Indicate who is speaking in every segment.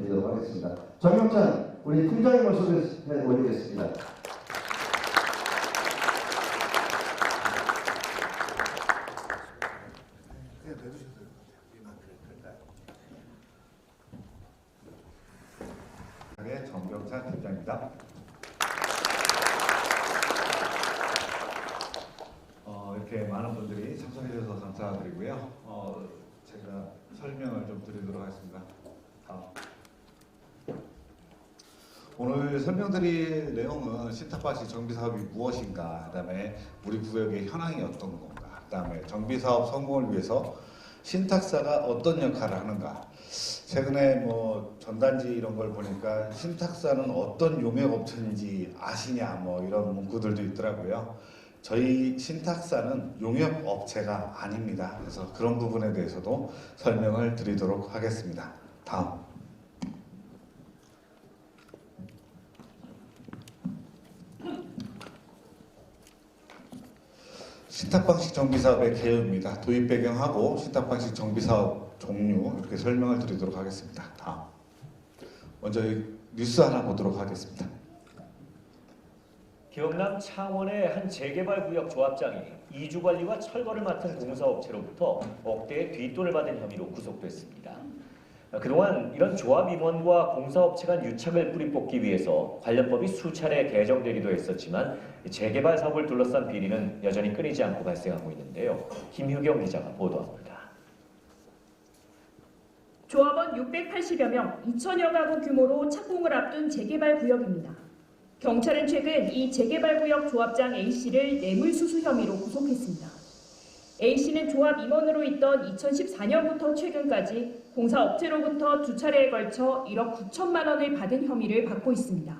Speaker 1: 드리도록 하겠습니다. 정영찬 우리 팀장님을 소개해 드리겠습니다.
Speaker 2: 정경찬 팀장입니다. 이렇게 많은 분들이 참석해 주셔서 감사드리고요. 제가 설명을 좀 드리도록 하겠습니다. 오늘 설명드릴 내용은 신탁방식 정비사업이 무엇인가, 그 다음에 우리 구역의 현황이 어떤 건가, 그 다음에 정비사업 성공을 위해서 신탁사가 어떤 역할을 하는가. 최근에 뭐 전단지 이런 걸 보니까 신탁사는 어떤 용역업체인지 아시냐 뭐 이런 문구들도 있더라고요. 저희 신탁사는 용역업체가 아닙니다. 그래서 그런 부분에 대해서도 설명을 드리도록 하겠습니다. 다음. 신탁방식 정비사업의 개요입니다. 도입 배경하고 신탁방식 정비사업 종류 이렇게 설명을 드리도록 하겠습니다. 다음. 먼저 뉴스 하나 보도록 하겠습니다.
Speaker 3: 경남 창원의 한 재개발구역 조합장이 이주관리와 철거를 맡은 공사업체로부터 억대의 뒷돈을 받은 혐의로 구속됐습니다. 그동안 이런 조합 임원과 공사업체 간 유착을 뿌리뽑기 위해서 관련법이 수차례 개정되기도 했었지만 재개발 사업을 둘러싼 비리는 여전히 끊이지 않고 발생하고 있는데요. 김효경 기자가 보도합니다.
Speaker 4: 조합원 680여 명, 2천여 가구 규모로 착공을 앞둔 재개발 구역입니다. 경찰은 최근 이 재개발 구역 조합장 A씨를 뇌물수수 혐의로 구속했습니다. A씨는 조합 임원으로 있던 2014년부터 최근까지 공사업체로부터 두 차례에 걸쳐 1억 9천만 원을 받은 혐의를 받고 있습니다.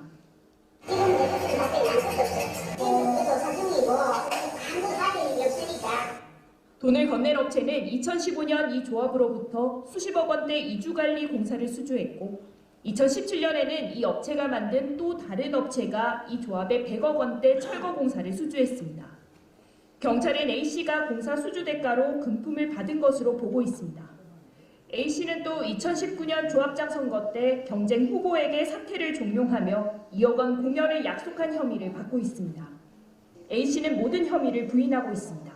Speaker 4: 돈을 건넨 업체는 2015년 이 조합으로부터 수십억 원대 이주관리 공사를 수주했고 2017년에는 이 업체가 만든 또 다른 업체가 이 조합에 100억 원대 철거 공사를 수주했습니다. 경찰은 A씨가 공사 수주 대가로 금품을 받은 것으로 보고 있습니다. A씨는 또 2019년 조합장 선거 때 경쟁 후보에게 사퇴를 종용하며 2억 원 공여를 약속한 혐의를 받고 있습니다. A씨는 모든 혐의를 부인하고 있습니다.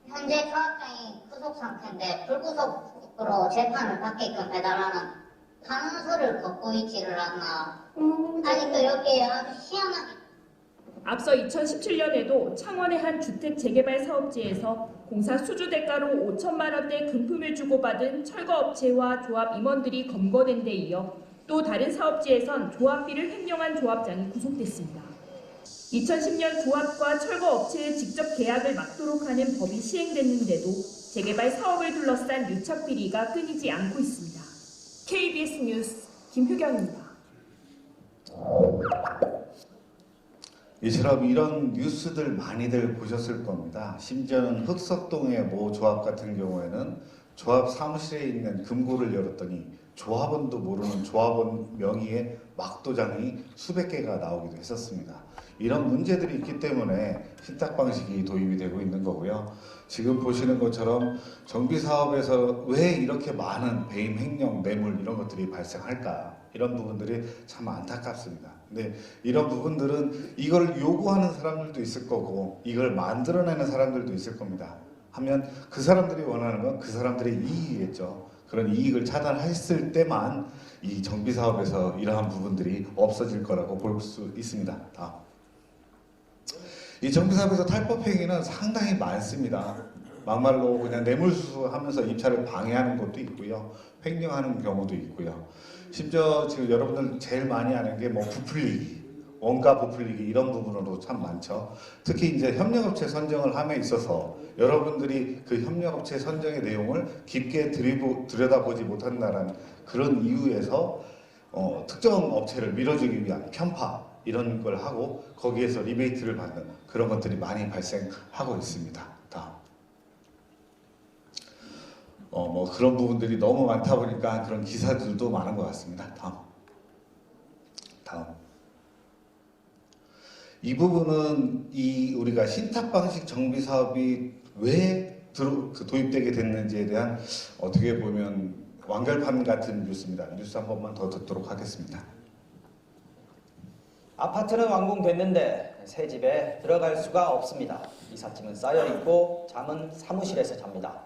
Speaker 5: 현재 조합장이 구속 상태인데 불구속으로 재판을 받게끔 해달라는 탄원서를 걷고 있지를 않나. 아직도 여기에 아주 희한하게.
Speaker 4: 앞서 2017년에도 창원의 한 주택 재개발 사업지에서 공사 수주 대가로 5천만 원대 금품을 주고받은 철거업체와 조합 임원들이 검거된 데 이어 또 다른 사업지에선 조합비를 횡령한 조합장이 구속됐습니다. 2010년 조합과 철거업체의 직접 계약을 막도록 하는 법이 시행됐는데도 재개발 사업을 둘러싼 유착 비리가 끊이지 않고 있습니다. KBS 뉴스 김효경입니다.
Speaker 2: 이처럼 이런 뉴스들 많이들 보셨을 겁니다. 심지어는 흑석동의 모 조합 같은 경우에는 조합 사무실에 있는 금고를 열었더니 조합원도 모르는 조합원 명의의 막도장이 수백 개가 나오기도 했었습니다. 이런 문제들이 있기 때문에 신탁 방식이 도입이 되고 있는 거고요. 지금 보시는 것처럼 정비사업에서 왜 이렇게 많은 배임, 횡령, 뇌물 이런 것들이 발생할까? 이런 부분들이 참 안타깝습니다. 근데 이런 부분들은 이걸 요구하는 사람들도 있을 거고 이걸 만들어내는 사람들도 있을 겁니다. 하면 그 사람들이 원하는 건 그 사람들의 이익이겠죠. 그런 이익을 차단했을 때만 이 정비사업에서 이러한 부분들이 없어질 거라고 볼 수 있습니다. 다음. 이 정비사업에서 탈법행위는 상당히 많습니다. 막말로 그냥 뇌물수수하면서 입찰을 방해하는 것도 있고요. 횡령하는 경우도 있고요. 심지어 지금 여러분들 제일 많이 하는 게 뭐 부풀리기, 원가 부풀리기 이런 부분으로 참 많죠. 특히 이제 협력업체 선정을 함에 있어서 여러분들이 그 협력업체 선정의 내용을 깊게 들여다보지 못한다는 그런 이유에서 특정 업체를 밀어주기 위한 편파 이런 걸 하고 거기에서 리베이트를 받는 그런 것들이 많이 발생하고 있습니다. 다음. 뭐 그런 부분들이 너무 많다 보니까 그런 기사들도 많은 것 같습니다. 다음. 이 부분은 우리가 신탁 방식 정비 사업이 왜 도입되게 됐는지에 대한 어떻게 보면 완결판 같은 뉴스입니다. 뉴스 한 번만 더 듣도록 하겠습니다.
Speaker 6: 아파트는 완공됐는데 새 집에 들어갈 수가 없습니다. 이삿짐은 쌓여있고 잠은 사무실에서 잡니다.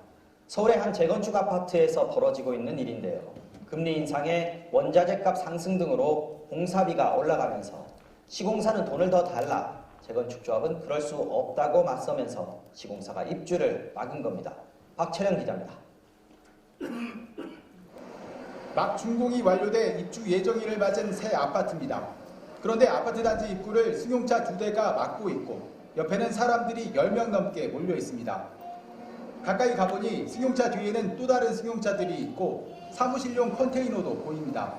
Speaker 6: 서울의 한 재건축 아파트에서 벌어지고 있는 일인데요. 금리 인상에 원자재 값 상승 등으로 공사비가 올라가면서 시공사는 돈을 더 달라 재건축 조합은 그럴 수 없다고 맞서면서 시공사가 입주를 막은 겁니다. 박철영 기자입니다.
Speaker 7: 막 준공이 완료돼 입주 예정일을 맞은 새 아파트입니다. 그런데 아파트 단지 입구를 승용차 2대가 막고 있고 옆에는 사람들이 10명 넘게 몰려 있습니다. 가까이 가보니 승용차 뒤에는 또 다른 승용차들이 있고 사무실용 컨테이너도 보입니다.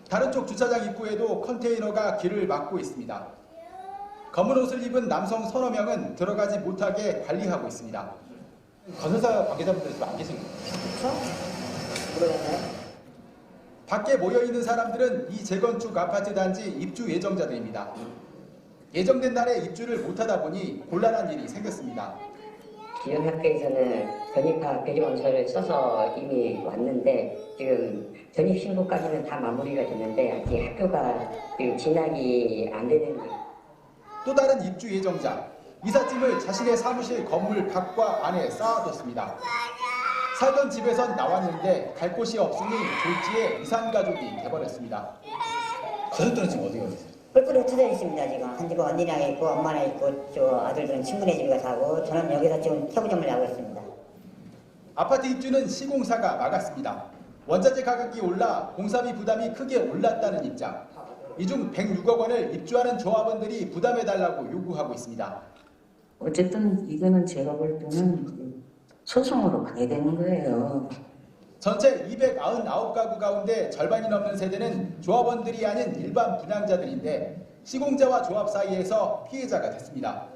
Speaker 7: 다른 쪽 주차장 입구에도 컨테이너가 길을 막고 있습니다. 검은 옷을 입은 남성 서너 명은 들어가지 못하게 관리하고 있습니다. 건설사 관계자분들 지금 안 계십니까? 밖에 모여있는 사람들은 이 재건축 아파트 단지 입주 예정자들입니다. 예정된 날에 입주를 못하다 보니 곤란한 일이 생겼습니다.
Speaker 8: 기존 학교에서는 전입학 배정원서를 써서 이미 왔는데 지금 전입 신고까지는 다 마무리가 됐는데 아직 학교가 지금 진학이 안 되는 거예요.
Speaker 7: 또 다른 입주 예정자, 이삿짐을 자신의 사무실 건물 밖과 안에 쌓아뒀습니다. 살던 집에선 나왔는데 갈 곳이 없으니 졸지에 이산가족이 돼버렸습니다.
Speaker 6: 가족들은 지금 어디 가세요?
Speaker 9: 뿔뿔이 흩어져 있습니다. 지금 한 집은 언니랑 있고 엄마랑 있고 저 아들들은 친구네 집에 가서 하고 저는 여기서 지금 태구점을 하고 있습니다.
Speaker 7: 아파트 입주는 시공사가 막았습니다. 원자재 가격이 올라 공사비 부담이 크게 올랐다는 입장. 이 중 106억 원을 입주하는 조합원들이 부담해달라고 요구하고 있습니다.
Speaker 10: 어쨌든 이거는 제가 볼 때는 소송으로 가야 되는 거예요.
Speaker 7: 전체 299가구 가운데 절반이 넘는 세대는 조합원들이 아닌 일반 분양자들인데 시공자와 조합 사이에서 피해자가 됐습니다.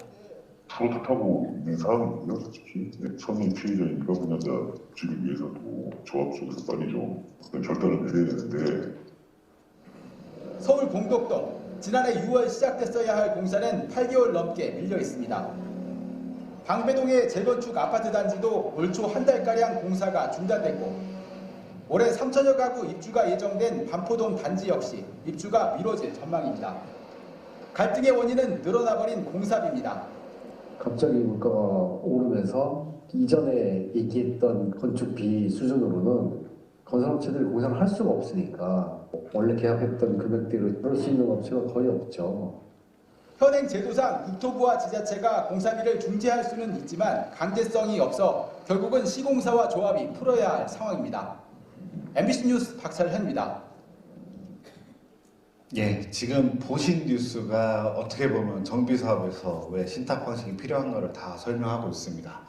Speaker 11: 저도 타고 있는 사람이고요. 솔직히 성인 피해자인 일반 분양자들을 위해서도 조합 속에서 빨리 좀 결단을 내려야 되는데
Speaker 7: 서울 공덕동 지난해 6월 시작됐어야 할 공사는 8개월 넘게 밀려 있습니다. 방배동의 재건축 아파트 단지도 올 초 한 달가량 공사가 중단됐고 올해 3천여 가구 입주가 예정된 반포동 단지 역시 입주가 미뤄질 전망입니다. 갈등의 원인은 늘어나버린 공사비입니다.
Speaker 1: 갑자기 물가가 오르면서 이전에 얘기했던 건축비 수준으로는 건설업체들이 공사를 할 수가 없으니까 원래 계약했던 금액대로 그럴 수 있는 업체가 거의 없죠.
Speaker 7: 현행 제도상 국토부와 지자체가 공사비를 중지할 수는 있지만 강제성이 없어 결국은 시공사와 조합이 풀어야 할 상황입니다. MBC 뉴스 박철현입니다.
Speaker 2: 예, 지금 보신 뉴스가 어떻게 보면 정비사업에서 왜 신탁 방식이 필요한가를 다 설명하고 있습니다.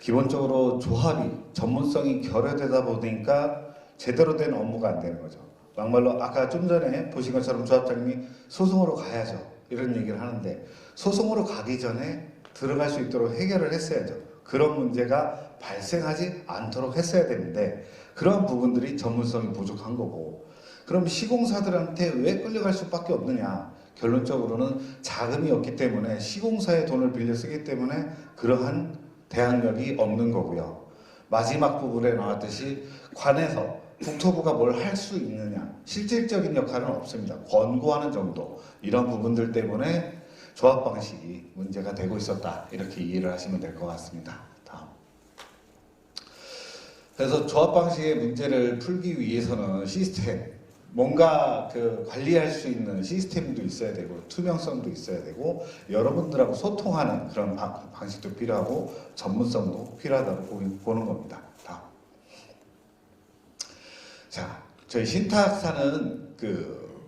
Speaker 2: 기본적으로 조합이 전문성이 결여되다 보니까 제대로 된 업무가 안 되는 거죠. 막말로 아까 좀 전에 보신 것처럼 조합장님이 소송으로 가야죠. 이런 얘기를 하는데 소송으로 가기 전에 들어갈 수 있도록 해결을 했어야죠. 그런 문제가 발생하지 않도록 했어야 되는데 그런 부분들이 전문성이 부족한 거고 그럼 시공사들한테 왜 끌려갈 수밖에 없느냐. 결론적으로는 자금이 없기 때문에 시공사의 돈을 빌려 쓰기 때문에 그러한 대항력이 없는 거고요. 마지막 부분에 나왔듯이 관에서 국토부가 뭘 할 수 있느냐 실질적인 역할은 없습니다. 권고하는 정도 이런 부분들 때문에 조합 방식이 문제가 되고 있었다 이렇게 이해를 하시면 될 것 같습니다. 다음. 그래서 조합 방식의 문제를 풀기 위해서는 시스템 뭔가 관리할 수 있는 시스템도 있어야 되고 투명성도 있어야 되고 여러분들하고 소통하는 그런 방식도 필요하고 전문성도 필요하다고 보는 겁니다. 다음. 자, 저희 신탁사는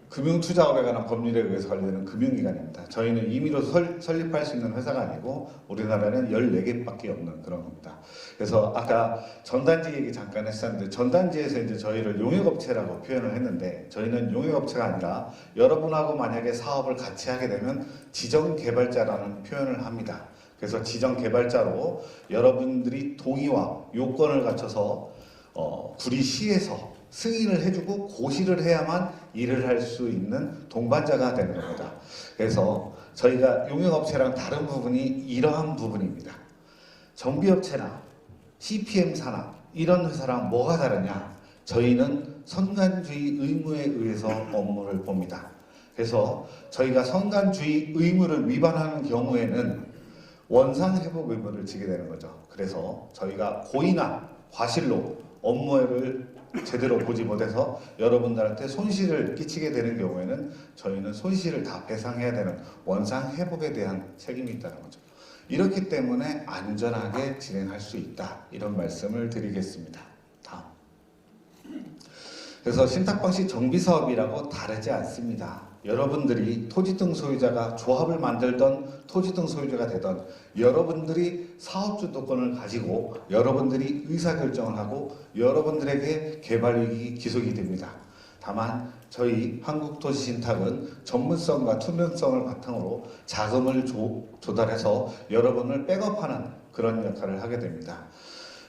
Speaker 2: 금융투자업에 관한 법률에 의해서 관리되는 금융기관입니다. 저희는 임의로 설립할 수 있는 회사가 아니고 우리나라는 14개밖에 없는 그런 겁니다. 그래서 아까 전단지 얘기 잠깐 했었는데 전단지에서 이제 저희를 용역업체라고 표현을 했는데 저희는 용역업체가 아니라 여러분하고 만약에 사업을 같이 하게 되면 지정개발자라는 표현을 합니다. 그래서 지정개발자로 여러분들이 동의와 요건을 갖춰서 구리시에서 승인을 해주고 고시를 해야만 일을 할 수 있는 동반자가 되는 겁니다. 그래서 저희가 용역업체랑 다른 부분이 이러한 부분입니다. 정비업체나 CPM 산업 이런 회사랑 뭐가 다르냐? 저희는 선관주의 의무에 의해서 업무를 봅니다. 그래서 저희가 선관주의 의무를 위반하는 경우에는 원상회복 의무를 지게 되는 거죠. 그래서 저희가 고의나 과실로 업무를 제대로 보지 못해서 여러분들한테 손실을 끼치게 되는 경우에는 저희는 손실을 다 배상해야 되는 원상회복에 대한 책임이 있다는 거죠. 이렇기 때문에 안전하게 진행할 수 있다, 이런 말씀을 드리겠습니다. 다음. 그래서 신탁방식 정비사업이라고 다르지 않습니다. 여러분들이 토지등 소유자가 조합을 만들던 토지등 소유자가 되던 여러분들이 사업주도권을 가지고 여러분들이 의사결정을 하고 여러분들에게 개발이익이 기속이 됩니다. 다만 저희 한국토지신탁은 전문성과 투명성을 바탕으로 자금을 조달해서 여러분을 백업하는 그런 역할을 하게 됩니다.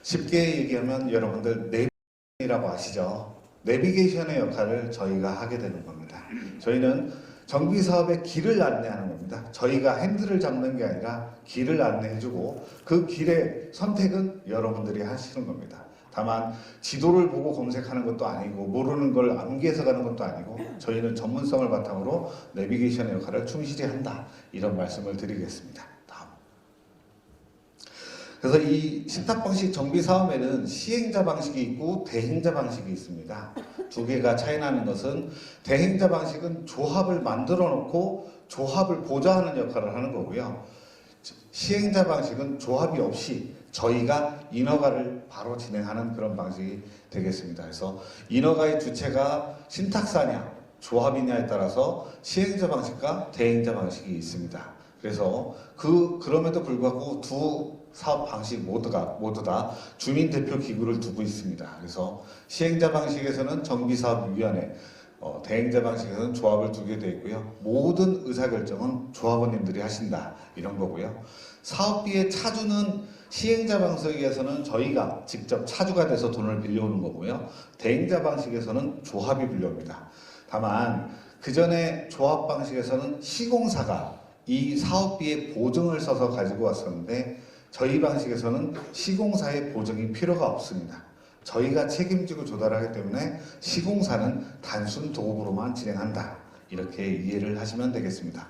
Speaker 2: 쉽게 얘기하면 여러분들 내비게이션이라고 아시죠? 내비게이션의 역할을 저희가 하게 되는 겁니다. 저희는 정비사업의 길을 안내하는 겁니다. 저희가 핸들을 잡는 게 아니라 길을 안내해주고 그 길의 선택은 여러분들이 하시는 겁니다. 다만 지도를 보고 검색하는 것도 아니고 모르는 걸 암기해서 가는 것도 아니고 저희는 전문성을 바탕으로 내비게이션의 역할을 충실히 한다, 이런 말씀을 드리겠습니다. 다음. 그래서 이 신탁방식 정비사업에는 시행자 방식이 있고 대행자 방식이 있습니다. 두 개가 차이 나는 것은 대행자 방식은 조합을 만들어 놓고 조합을 보좌하는 역할을 하는 거고요. 시행자 방식은 조합이 없이 저희가 인허가를 바로 진행하는 그런 방식이 되겠습니다. 그래서 인허가의 주체가 신탁사냐 조합이냐에 따라서 시행자 방식과 대행자 방식이 있습니다. 그래서 그럼에도 불구하고 두 사업 방식 모두 다 주민대표 기구를 두고 있습니다. 그래서 시행자 방식에서는 정비사업위원회, 대행자 방식에서는 조합을 두게 되어 있고요. 모든 의사결정은 조합원님들이 하신다, 이런 거고요. 사업비의 차주는 시행자 방식에서는 저희가 직접 차주가 돼서 돈을 빌려오는 거고요. 대행자 방식에서는 조합이 빌려옵니다. 다만 그 전에 조합 방식에서는 시공사가 이 사업비의 보증을 써서 가지고 왔었는데 저희 방식에서는 시공사의 보증이 필요가 없습니다. 저희가 책임지고 조달하기 때문에 시공사는 단순 도급으로만 진행한다, 이렇게 이해를 하시면 되겠습니다.